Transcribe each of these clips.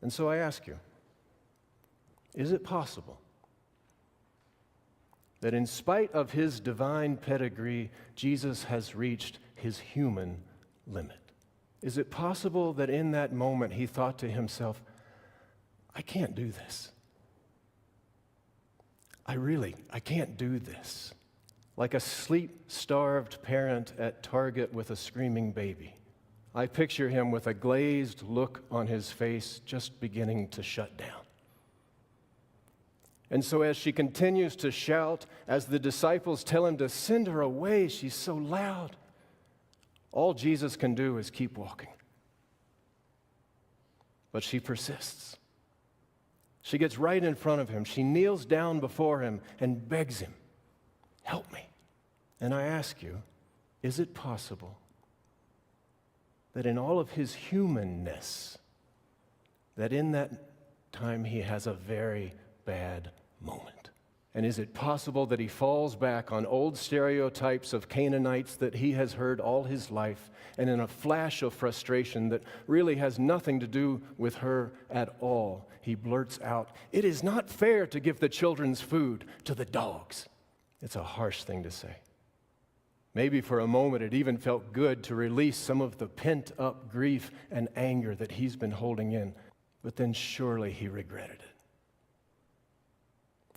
And so I ask you, is it possible that in spite of his divine pedigree, Jesus has reached his human limit? Is it possible that in that moment he thought to himself, I can't do this. I can't do this. Like a sleep-starved parent at Target with a screaming baby. I picture him with a glazed look on his face, just beginning to shut down. And so as she continues to shout, as the disciples tell him to send her away, she's so loud, all Jesus can do is keep walking. But she persists. She gets right in front of him. She kneels down before him and begs him, help me. And I ask you, is it possible that in all of his humanness, that in that time he has a very bad moment? And is it possible that he falls back on old stereotypes of Canaanites that he has heard all his life, and in a flash of frustration that really has nothing to do with her at all, he blurts out, "It is not fair to give the children's food to the dogs." It's a harsh thing to say. Maybe for a moment it even felt good to release some of the pent-up grief and anger that he's been holding in, but then surely he regretted it.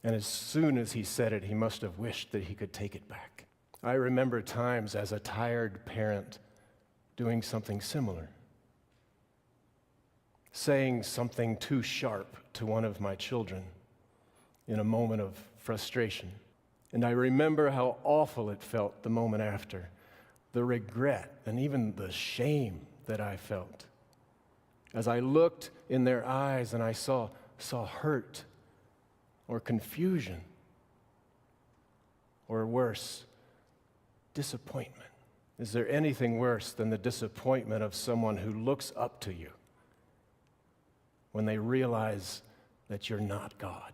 And as soon as he said it, he must have wished that he could take it back. I remember times as a tired parent doing something similar, saying something too sharp to one of my children in a moment of frustration. And I remember how awful it felt the moment after, the regret and even the shame that I felt. As I looked in their eyes and I saw hurt or confusion, or worse, disappointment. Is there anything worse than the disappointment of someone who looks up to you when they realize that you're not God?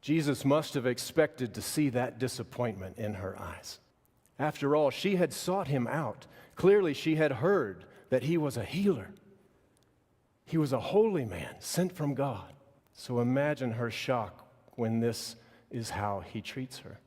Jesus must have expected to see that disappointment in her eyes. After all, she had sought him out. Clearly, she had heard that he was a healer. He was a holy man sent from God. So imagine her shock when this is how he treats her.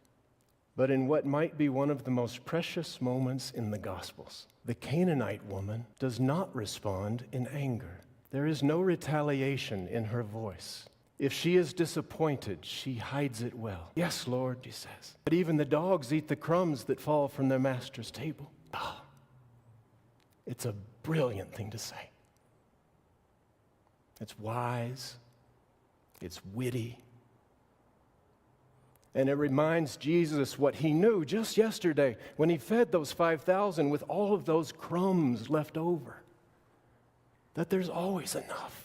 But in what might be one of the most precious moments in the Gospels, the Canaanite woman does not respond in anger. There is no retaliation in her voice. If she is disappointed, she hides it well. "Yes, Lord," she says. "But even the dogs eat the crumbs that fall from their master's table." It's a brilliant thing to say. It's wise. It's witty. And it reminds Jesus what he knew just yesterday when he fed those 5,000 with all of those crumbs left over. That there's always enough.